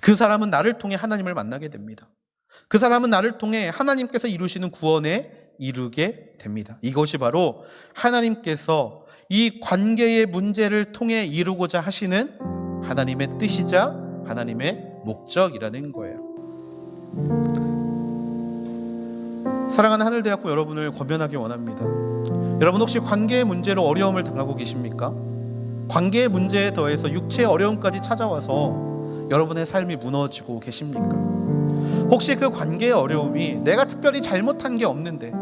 그 사람은 나를 통해 하나님을 만나게 됩니다. 그 사람은 나를 통해 하나님께서 이루시는 구원에 이르게 됩니다. 이것이 바로 하나님께서 이 관계의 문제를 통해 이루고자 하시는 하나님의 뜻이자 하나님의 목적이라는 거예요. 사랑하는 하늘대학교 여러분을 권면하기 원합니다. 여러분 혹시 관계의 문제로 어려움을 당하고 계십니까? 관계의 문제에 더해서 육체의 어려움까지 찾아와서 여러분의 삶이 무너지고 계십니까? 혹시 그 관계의 어려움이 내가 특별히 잘못한 게 없는데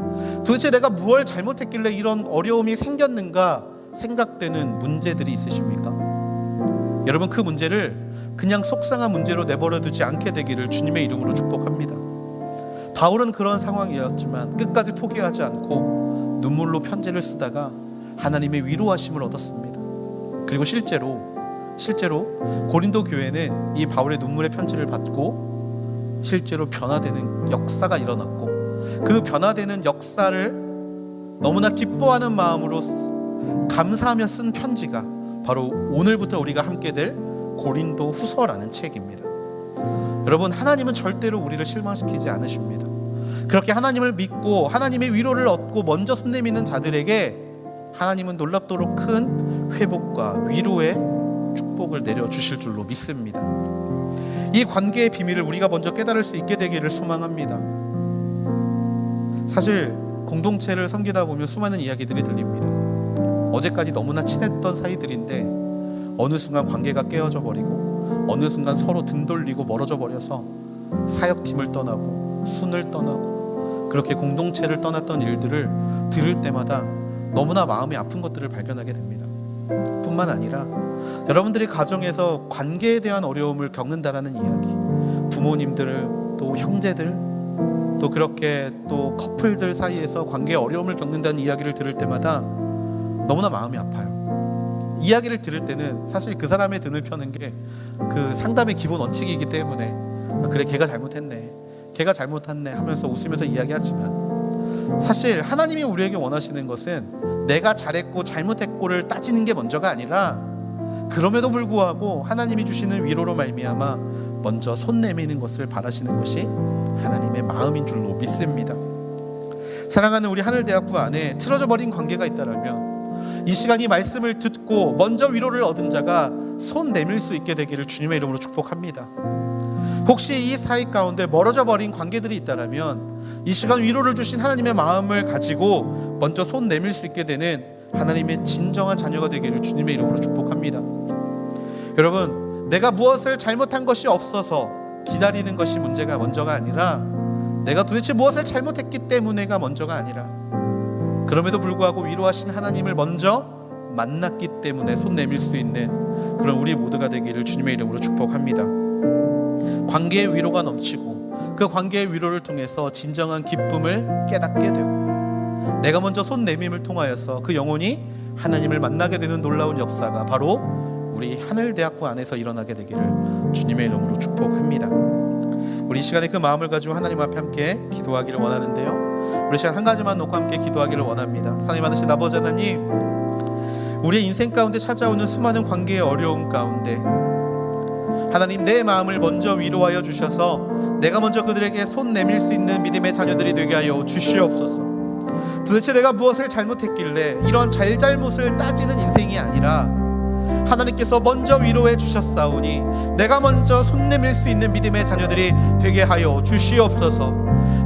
도대체 내가 무엇을 잘못했길래 이런 어려움이 생겼는가 생각되는 문제들이 있으십니까? 여러분, 그 문제를 그냥 속상한 문제로 내버려 두지 않게 되기를 주님의 이름으로 축복합니다. 바울은 그런 상황이었지만 끝까지 포기하지 않고 눈물로 편지를 쓰다가 하나님의 위로하심을 얻었습니다. 그리고 실제로 고린도 교회는 이 바울의 눈물의 편지를 받고 실제로 변화되는 역사가 일어났고, 그 변화되는 역사를 너무나 기뻐하는 마음으로 감사하며 쓴 편지가 바로 오늘부터 우리가 함께 될 고린도 후서라는 책입니다. 여러분, 하나님은 절대로 우리를 실망시키지 않으십니다. 그렇게 하나님을 믿고 하나님의 위로를 얻고 먼저 손 내미는 자들에게 하나님은 놀랍도록 큰 회복과 위로의 축복을 내려주실 줄로 믿습니다. 이 관계의 비밀을 우리가 먼저 깨달을 수 있게 되기를 소망합니다. 사실 공동체를 섬기다 보면 수많은 이야기들이 들립니다. 어제까지 너무나 친했던 사이들인데 어느 순간 관계가 깨어져 버리고 어느 순간 서로 등 돌리고 멀어져 버려서 사역팀을 떠나고 순을 떠나고 그렇게 공동체를 떠났던 일들을 들을 때마다 너무나 마음이 아픈 것들을 발견하게 됩니다. 뿐만 아니라 여러분들이 가정에서 관계에 대한 어려움을 겪는다라는 이야기, 부모님들 또 형제들 또 그렇게 또 커플들 사이에서 관계에 어려움을 겪는다는 이야기를 들을 때마다 너무나 마음이 아파요. 이야기를 들을 때는 사실 그 사람의 등을 펴는 게 그 상담의 기본 원칙이기 때문에 그래, 걔가 잘못했네 하면서 웃으면서 이야기하지만 사실 하나님이 우리에게 원하시는 것은 내가 잘했고 잘못했고를 따지는 게 먼저가 아니라, 그럼에도 불구하고 하나님이 주시는 위로로 말미암아 먼저 손 내미는 것을 바라시는 것이 하나님의 마음인 줄로 믿습니다. 사랑하는 우리 하늘대학부 안에 틀어져 버린 관계가 있다라면 이 시간 이 말씀을 듣고 먼저 위로를 얻은 자가 손 내밀 수 있게 되기를 주님의 이름으로 축복합니다. 혹시 이 사이 가운데 멀어져 버린 관계들이 있다라면 이 시간 위로를 주신 하나님의 마음을 가지고 먼저 손 내밀 수 있게 되는 하나님의 진정한 자녀가 되기를 주님의 이름으로 축복합니다. 여러분, 내가 무엇을 잘못한 것이 없어서 기다리는 것이 문제가 먼저가 아니라 내가 도대체 무엇을 잘못했기 때문에가 먼저가 아니라 그럼에도 불구하고 위로하신 하나님을 먼저 만났기 때문에 손 내밀 수 있는 그런 우리 모두가 되기를 주님의 이름으로 축복합니다. 관계의 위로가 넘치고 그 관계의 위로를 통해서 진정한 기쁨을 깨닫게 되고 내가 먼저 손 내밈을 통하여서 그 영혼이 하나님을 만나게 되는 놀라운 역사가 바로 우리 하늘대학부 안에서 일어나게 되기를 주님의 이름으로 축복합니다. 우리 이 시간에 그 마음을 가지고 하나님 앞에 함께 기도하기를 원하는데요, 우리 시간 한 가지만 놓고 함께 기도하기를 원합니다. 사랑이 많으신 아버지 하나님, 우리의 인생 가운데 찾아오는 수많은 관계의 어려움 가운데 하나님, 내 마음을 먼저 위로하여 주셔서 내가 먼저 그들에게 손 내밀 수 있는 믿음의 자녀들이 되게 하여 주시옵소서. 도대체 내가 무엇을 잘못했길래 이런 잘잘못을 따지는 인생이 아니라 하나님께서 먼저 위로해 주셨사오니 내가 먼저 손 내밀 수 있는 믿음의 자녀들이 되게 하여 주시옵소서.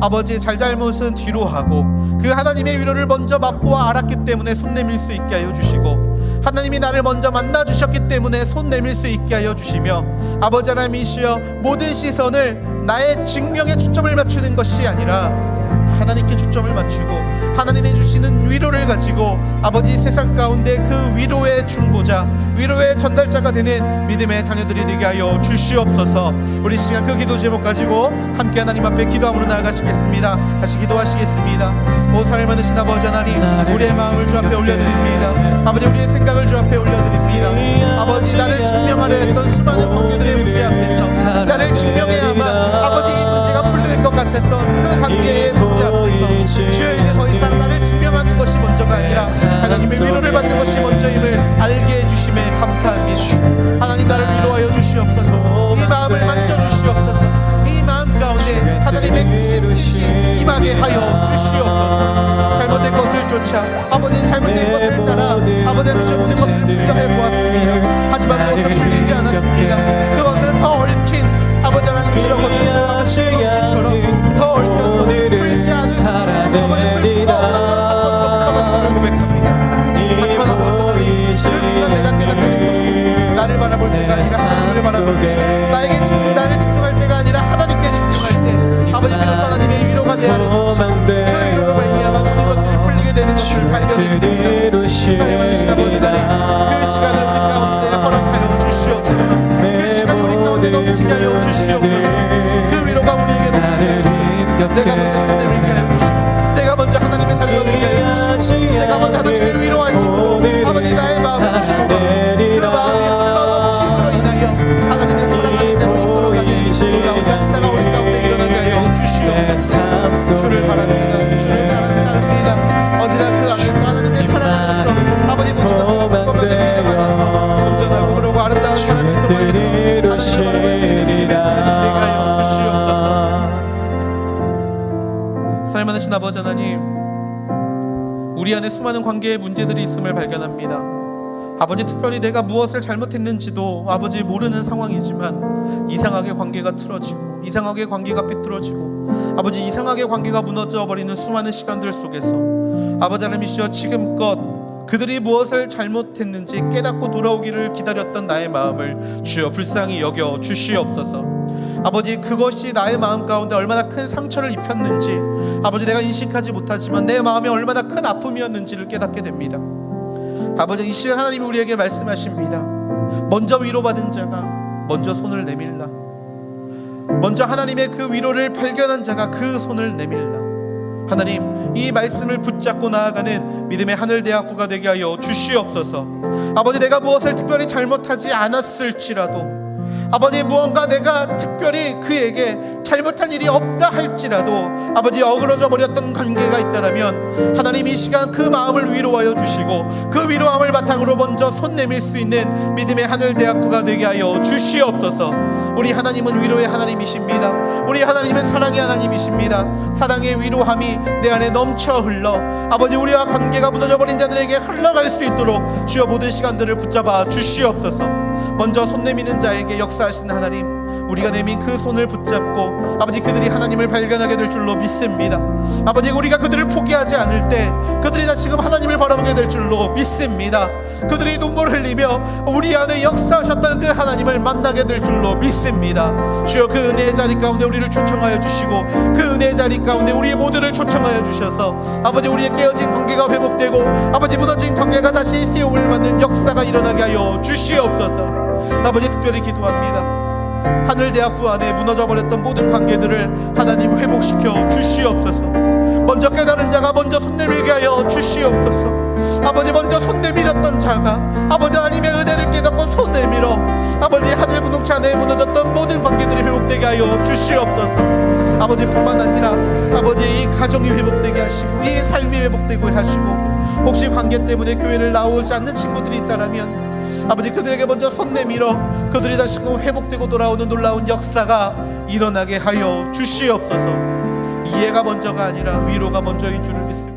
아버지의 잘잘못은 뒤로 하고 그 하나님의 위로를 먼저 맛보아 알았기 때문에 손 내밀 수 있게 하여 주시고, 하나님이 나를 먼저 만나 주셨기 때문에 손 내밀 수 있게 하여 주시며, 아버지 하나님이시여 모든 시선을 나의 증명에 초점을 맞추는 것이 아니라 하나님께 초점을 맞추고 하나님이 주시는 위로를 가지고 아버지 세상 가운데 그 위로의 중보자, 위로의 전달자가 되는 믿음의 자녀들이 되게 하여 주시옵소서. 우리 시간 그 기도 제목 가지고 함께 하나님 앞에 기도함으로 나아가시겠습니다. 다시 기도하시겠습니다. 오 사랑을 받으신 아버지 하나님, 우리의 마음을 주 앞에 올려드립니다. 아버지, 우리의 생각을 주 앞에 올려드립니다. 아버지, 나를 증명하려 했던 수많은 관계들의 문제 앞에서 나를 증명해야만 아버지 이 문제가 풀릴 것 같았던 그 관계의 문제 앞에서 주여, 이제 더 이상 나를 증명하는 것이 먼저가 아니라 하나님의 위로를 받는 것이 먼저임을 알게 해주심에 감사합니다. 하나님, 나를 위로하여 주시옵소서. 이 마음을 만져주시옵소서. 이 마음 가운데 하나님의 크신 뜻이 임하게 하여 주시옵소서. 잘못된 것을 쫓아 아버지 잘못된 것을 따라 아버지 앞에 모든 것을 풀려해 보았습니다. 하지만 그것은 풀리지 않았습니다. 그것은 더 얽힌 아버지 하나님이시여 실검지처럼 더 얽혀서 풀지 않을 아버지 풀 수가 없었던 사건으로 흘러갔음을 고백합니다. 하지만 아버지 하나님, 그 순간 내가 깨닫게 된 것은 나를 바라볼 때가 아니라 하나님을 바라볼 때, 나를 집중할 때가 아니라 하나님께 집중할 때 내 안에 넘치고 그 위로로 말미암아 모든 것들이 풀리게 되는 것을 발견했습니다. 살아계신 아버지 하나님, 그 시간을 우리 가운데 허락하여 주시옵소서. 그 시간을 우리 가운데 넘치게 하여 주시옵소서. 그 위로가 우리에게 넘치게 하여 내가 먼저 손들게 하여 주시고, 내가 먼저 하나님의 자녀가 되게 하여 주시고, 내가 먼저 하나님의 위로하심으로 아버지 나의 마음을 주시고, 그 마음이 흘러넘침으로 인하여 하나님의 사랑하는 대로 이끌어가는 놀라운 역사가 우리 가운데 일어나게 하여 주시옵소서. 주를 바랍니다. 주를 따릅니다. 언제나 그 안에서 하나님의 사랑 안에서 아버지 모든 것들이 바꿔가는 믿음 안에서 온전하고 그러고 아름다운 사랑을 통하여서 하나님의 바람을 세우는 믿음의 자녀들 되게 하여 주시옵소서. 사랑 많으신 아버지 하나님, 우리 안에 수많은 관계의 문제들이 있음을 발견합니다. 아버지, 특별히 내가 무엇을 잘못했는지도 아버지 모르는 상황이지만 이상하게 관계가 틀어지고 이상하게 관계가 삐뚤어지고 아버지 이상하게 관계가 무너져 버리는 수많은 시간들 속에서 아버지 하나님이시여, 지금껏 그들이 무엇을 잘못했는지 깨닫고 돌아오기를 기다렸던 나의 마음을 주여 불쌍히 여겨 주시옵소서. 아버지, 그것이 나의 마음 가운데 얼마나 큰 상처를 입혔는지 아버지 내가 인식하지 못하지만 내 마음에 얼마나 큰 아픔이었는지를 깨닫게 됩니다. 아버지, 이 시간 하나님이 우리에게 말씀하십니다. 먼저 위로받은 자가 먼저 손을 내밀라. 먼저 하나님의 그 위로를 발견한 자가 그 손을 내밀라. 하나님, 이 말씀을 붙잡고 나아가는 믿음의 하늘대학부가 되게 하여 주시옵소서. 아버지, 내가 무엇을 특별히 잘못하지 않았을지라도 아버지 무언가 내가 특별히 그에게 잘못한 일이 없다 할지라도 아버지 어그러져 버렸던 관계가 있다라면 하나님 이 시간 그 마음을 위로하여 주시고 그 위로함을 바탕으로 먼저 손 내밀 수 있는 믿음의 하늘대학부가 되게 하여 주시옵소서. 우리 하나님은 위로의 하나님이십니다. 우리 하나님은 사랑의 하나님이십니다. 사랑의 위로함이 내 안에 넘쳐 흘러 아버지 우리와 관계가 무너져 버린 자들에게 흘러갈 수 있도록 주여 모든 시간들을 붙잡아 주시옵소서. 먼저 손 내미는 자에게 역사하신 하나님, 우리가 내민 그 손을 붙잡고 아버지 그들이 하나님을 발견하게 될 줄로 믿습니다. 아버지, 우리가 그들을 포기하지 않을 때 그들이 다시금 하나님을 바라보게 될 줄로 믿습니다. 그들이 눈물 흘리며 우리 안에 역사하셨던 그 하나님을 만나게 될 줄로 믿습니다. 주여, 그 은혜의 자리 가운데 우리를 초청하여 주시고 그 은혜의 자리 가운데 우리 모두를 초청하여 주셔서 아버지 우리의 깨어진 관계가 회복되고 아버지 무너진 관계가 다시 세움을 받는 역사가 일어나게 하여 주시옵소서. 아버지, 특별히 기도합니다. 하늘대학부 안에 무너져버렸던 모든 관계들을 하나님 회복시켜 주시옵소서. 먼저 깨달은 자가 먼저 손 내밀게 하여 주시옵소서. 아버지, 먼저 손 내밀었던 자가 아버지 하나님의 은혜를 깨닫고 손 내밀어 아버지 하늘 공동체 안에 무너졌던 모든 관계들이 회복되게 하여 주시옵소서. 아버지 뿐만 아니라 아버지 이 가정이 회복되게 하시고 이 삶이 회복되고 하시고 혹시 관계 때문에 교회를 나오지 않는 친구들이 있다라면 아버지 그들에게 먼저 손 내밀어 그들이 다시금 회복되고 돌아오는 놀라운 역사가 일어나게 하여 주시옵소서. 이해가 먼저가 아니라 위로가 먼저인 줄을 믿습니다.